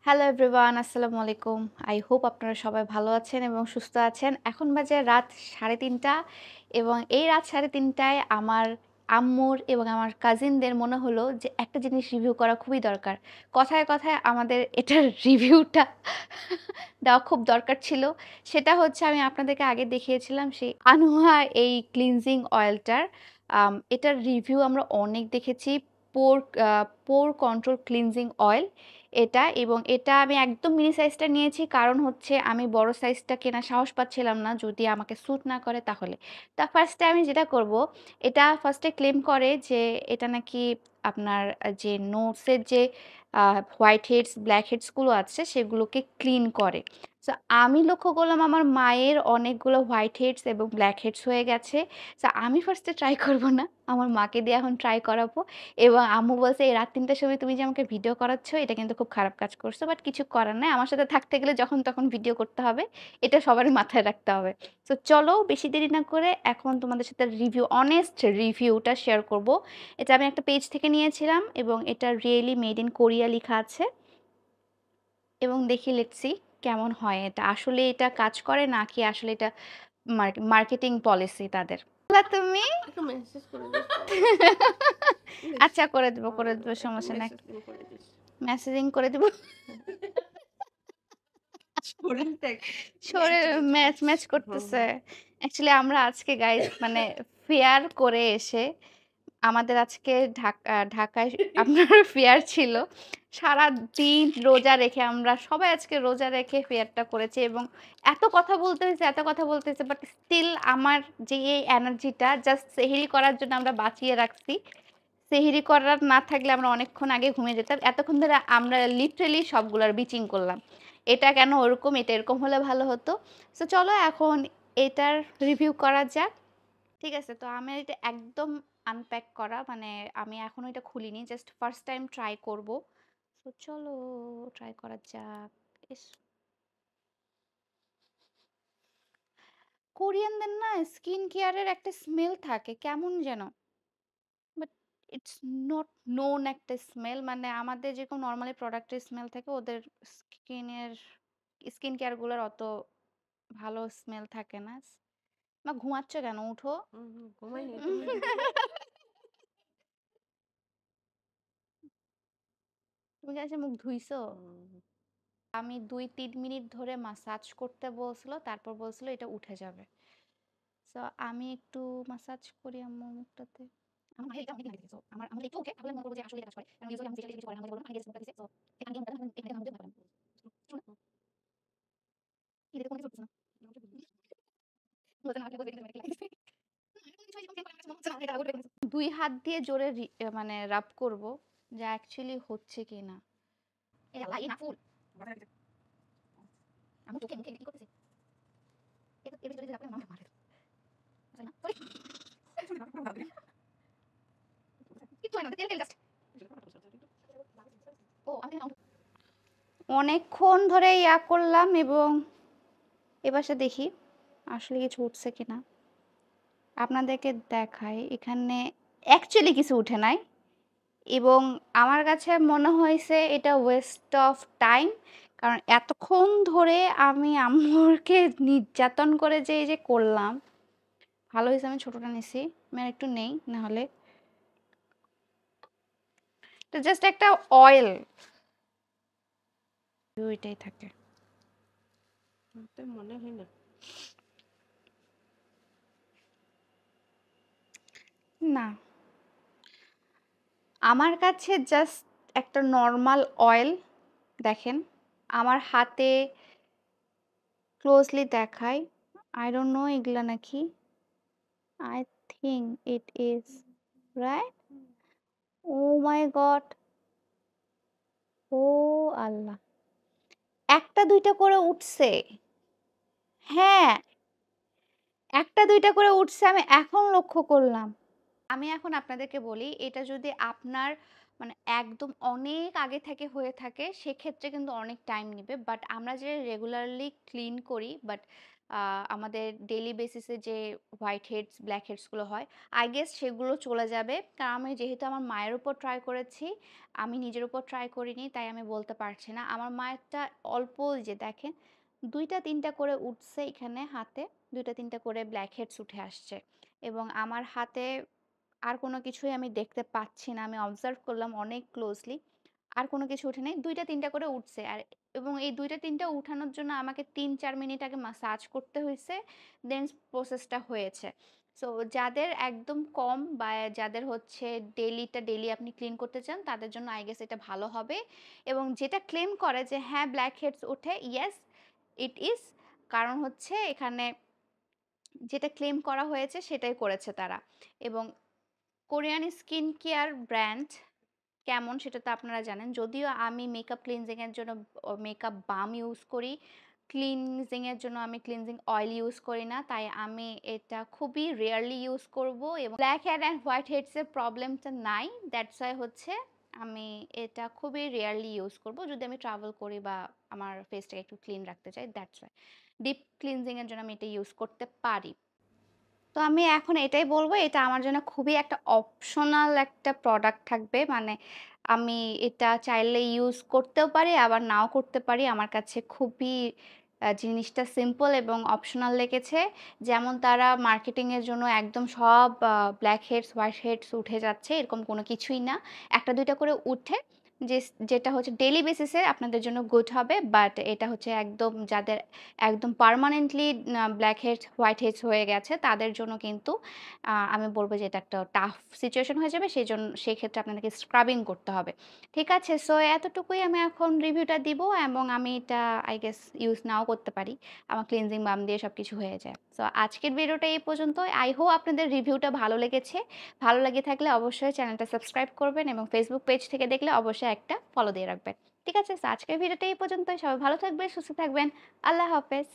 Hello everyone, আসসালামু আলাইকুম। I hope আপনারা সবাই ভালো আছেন এবং সুস্থ আছেন। এখন বাজে রাত ৩:৩০ এবং এই রাত ৩:৩০ আমার আম্মুর এবং আমার কাজিনদের মনে হলো যে একটা জিনিস রিভিউ করা খুবই দরকার। কথায়, কথায় আমাদের এটার রিভিউটা দেওয়া খুব দরকার ছিল। সেটা হচ্ছে আমি আপনাদেরকে আগে দেখিয়েছিলাম সেই আনোয়া এই ক্লিনজিং অয়েলটার। এটার রিভিউ আমরা অনেক দেখেছি। পোর পোর কন্ট্রোল ক্লিনজিং অয়েল এটা এবং এটা আমি একদম মিনি সাইজটা নিয়েছি কারণ হচ্ছে আমি বড় সাইজটা কেনার সাহস পাচ্ছিলাম না যদি আমাকে স্যুট না করে তাহলে। তা ফার্স্টে আমি যেটা করব, এটা ফার্স্টে ক্লেম করে যে এটা নাকি আপনার যে নোটসের যে হোয়াইট হেডস, ব্ল্যাক হেডস গুলো আছে সেগুলোকে ক্লিন করে। সো আমি লক্ষ্য করলাম আমার মায়ের অনেকগুলো হোয়াইট হেডস এবং ব্ল্যাক হেডস হয়ে গেছে। সো আমি ফার্স্টে ট্রাই করব না। আমার মাকে দিয়ে এখন ট্রাই করাবো। এবং আম্মু বলছে, "এই রাত ৩টার সময় তুমি যে আমাকে ভিডিও করাচ্ছ, এটা কিন্তু খুব খারাপ কাজ করছো। বাট কিছু করার নাই। আমার সাথে থাকতে গেলে যখন তখন ভিডিও করতে হবে। এটা সবারই মাথায় রাখতে হবে।" সো চলো বেশি দেরি না করে এখন তোমাদের সাথে রিভিউ, অনেস্ট রিভিউটা শেয়ার করব। এটা আমি একটা পেজ থেকে নিয়েছিলাম এবং এটা রিয়েলি মেড ইন কোরিয়া লিখা আছে। এবং দেখি লেটস সি কেমন হয় এটা। আসলে এটা কাজ করে নাকি আসলে এটা মার্কেটিং পলিসি তাদের। তুমি একটু মেসেজ করে দিস তো। আচ্ছা, করে দেবো করে দেবো, একটু সমস্যা নাই। মেসেজিং করে দিস। মেসেজিং করে দেবো। শোনেন দেখ সরে ম্যাচ ম্যাচ করতেছে। অ্যাকচুয়ালি আমরা আজকে গাইস মানে ফেয়ার করে এসে আমাদের আজকে ঢাকায় আপনার ফেয়ার ছিল। সারাদিন রোজা রেখে আমরা সবাই আজকে রোজা রেখে ফেয়ারটা করেছি এবং এত কথা বলতে হয়েছে, এত কথা বলতে হয়েছে, বাট স্টিল আমার যে এই এনার্জিটা জাস্ট সেহরি করার জন্য আমরা বাঁচিয়ে রাখছি। সেহরি করার না থাকলে আমরা অনেকক্ষণ আগে ঘুমিয়ে যেতাম। এতক্ষণ ধরে আমরা লিটারেলি সবগুলার বিচিং করলাম। এটা কেন ওরকম, এটা এরকম হলে ভালো হতো। সো চলো এখন এটার রিভিউ করা যাক। ঠিক আছে? তো আমার এটা একদম আনপ্যাক করা, মানে আমি এখনো এটা খুলিনি। জাস্ট ফার্স্ট টাইম ট্রাই করব। সো চলো ট্রাই করা যাক। ইস! কোরিয়ানদের না স্কিন কেয়ারের একটা স্মেল থাকে কেমন যেন। বাট ইটস নট নোন একটা স্মেল, মানে আমাদের যেরকম নরমালি প্রোডাক্টের স্মেল থাকে ওদের স্কিনের স্কিন কেয়ার গুলোর অত ভালো স্মেল থাকে না। মা ঘুমাচ্ছ কেন, উঠো। ঘুমাইনি তুমি। তুমি কি এসে মুখ ধুইছো? আমি ২-৩ মিনিট ধরে মাসাজ করতে বলছিল, তারপর বলছিল এটা উঠে যাবে। সো আমি একটু মাসাজ করি আম্মুর মুখটাতে। আমার মায়ের এটা অনেক লাগে দিছে। আমার আমাদের একটু ওকে তাহলে মনে করব যে আসলে এটা কাজ করে। কারণ ইউজুয়ালি আমি ফেশিয়াল কিছু করে না, আমাদের বললাম আমি গেছে মুখটা দিছে। সো এখানে গিয়ে মুখটা এখানে আমাদের ভালো না। শোনো, কি দেখো কোনো কিছু হচ্ছে না। বলতে না বলতে বলতে লাগে দিছে। ২ হাত দিয়ে জোরে মানে রাব করব যে অ্যাকচুয়ালি হচ্ছে কিনা। এ আল্লাহ, এই না ফুল। আমি চোখে মুখে কি করতেছি? এটা এর ভিতরে যে রাখলে আমাকে মারে। তাই না? সরি। কিচ্ছু হয় না, তেল তেল জাস্ট। ও আমি অনেকক্ষণ ধরে ইয়া করলাম এবং এপাশে দেখি আসলে কিছু উঠছে কিনা। আপনাদেরকে দেখাই, এখানে অ্যাকচুয়ালি কিছু উঠে নাই এবং আমার কাছে মনে হয়েছে এটা ওয়েস্ট অফ টাইম। কারণ এতক্ষণ ধরে আমি আম্মুরকে নির্যাতন করে যে এই যে করলাম। ভালো হয়েছে আমি ছোটটা নিছি। আমি আর একটু নেই নাহলে। এটা জাস্ট একটা অয়েল, ওইটাই থাকে। মনে হয় না। না, আমার কাছে জাস্ট একটা নরমাল অয়েল। দেখেন আমার হাতে ক্লোজলি দেখাই। আই ডোন্ট নো এগুলা নাকি। I think it is right. Oh my god! ও আল্লাহ! একটা দুইটা করে উঠছে। হ্যাঁ, একটা দুইটা করে উঠছে আমি এখন লক্ষ্য করলাম। আমি এখন আপনাদেরকে বলি, এটা যদি আপনার মানে একদম অনেক আগে থেকে হয়ে থাকে সেক্ষেত্রে কিন্তু অনেক টাইম নিবে। বাট আমরা যে রেগুলারলি ক্লিন করি, বাট আ আমাদের ডেইলি বেসিসে যে হোয়াইট হেডস, ব্লাক হেডস গুলো হয়, I গেস সেগুলো চলে যাবে। কারণ আমি যেহেতু আমার মায়ের উপর ট্রাই করেছি, আমি নিজের উপর ট্রাই করিনি, তাই আমি বলতে পারছি না। আমার মায়েরটা অল্প ওই যে দেখেন ২ টা ৩ টা করে উঠছে এখানে হাতে, ২ টা ৩ টা করে ব্লাক হেডস উঠে আসছে। এবং আমার হাতে আর কোনো কিছুই আমি দেখতে পাচ্ছি না। আমি অবজার্ভ করলাম অনেক ক্লোজলি। আর কোনো কিছু উঠে নাই। ২ টা ৩ টা করে উঠছে। এবং এই ২ টা ৩ টা উঠানোর জন্য আমাকে ৩-৪ মিনিট আগে মাসাজ করতে হইছে। দেন প্রসেসটা হয়েছে। সো যাদের একদম কম বা যাদের হচ্ছে ডেইলি আপনি ক্লিন করতে চান, তাদের জন্য আই গেস এটা ভালো হবে। এবং যেটা ক্লেম করে যে হ্যাঁ, ব্লাক হেডস ওঠে, ইয়েস ইট ইস। কারণ হচ্ছে এখানে যেটা ক্লেম করা হয়েছে সেটাই করেছে তারা। এবং কোরিয়ান স্কিন কেয়ার ব্র্যান্ড কেমন সেটা তো আপনারা জানেন। যদিও আমি মেকআপ ক্লিনজিং এর জন্য মেকআপ বাম ইউজ করি। ক্লিনজিং এর জন্য আমি ক্লিনজিং অয়েল ইউজ করি না। তাই আমি এটা খুবই রেয়ারলি ইউজ করব এবং black head and white heads এর প্রবলেমটা নাই। দ্যাটস ওয়াই হচ্ছে আমি এটা খুবই রেয়ারলি ইউজ করব। যদি আমি ট্রাভেল করি বা আমার ফেসটাকে একটু ক্লিন রাখতে চাই, দ্যাটস ওয়াই। ডিপ ক্লিনজিং এর জন্য আমি এটা ইউজ করতে পারি। তো আমি এখন এটাই বলব, এটা আমার জন্য খুবই একটা অপশনাল একটা প্রোডাক্ট থাকবে। মানে আমি এটা চাইলে ইউজ করতেও পারি, আবার নাও করতে পারি। আমার কাছে খুবই জিনিসটা সিম্পল এবং অপশনাল লেগেছে। যেমন তারা মার্কেটিং এর জন্য একদম সব ব্লাক হেডস, হোয়াইট হেডস উঠে যাচ্ছে, এরকম কোনো কিছুই না। ১ টা ২ টা করে উঠে যেটা হচ্ছে ডেইলি বেসিসে আপনাদের জন্য গুড হবে। বাট এটা হচ্ছে একদম যাদের একদম permanently black heads, white heads হয়ে গেছে তাদের জন্য কিন্তু আমি বলব যে এটা একটা টাফ সিচুয়েশন হয়ে যাবে। সেক্ষেত্রে আপনাদেরকে স্ক্রাবিং করতে হবে। ঠিক আছে? সো এতটুকুই আমি এখন রিভিউটা দিব এবং আমি এটা আই গেস ইউজ নাও করতে পারি। আমার ক্লিনজিং বাম দিয়ে সবকিছু হয়ে যায়। সো আজকের ভিডিওটা এই পর্যন্তই। আই হোপ আপনাদের রিভিউটা ভালো লেগেছে। ভালো লেগে থাকলে অবশ্যই চ্যানেলটা সাবস্ক্রাইব করবেন এবং ফেসবুক পেজ থেকে দেখলে অবশ্যই একটা ফলো দিয়ে রাখবেন। ঠিক আছে? সো আজকের ভিডিওটা এই পর্যন্তই। সবাই ভালো থাকবেন, সুস্থ থাকবেন। আল্লাহ হাফেজ।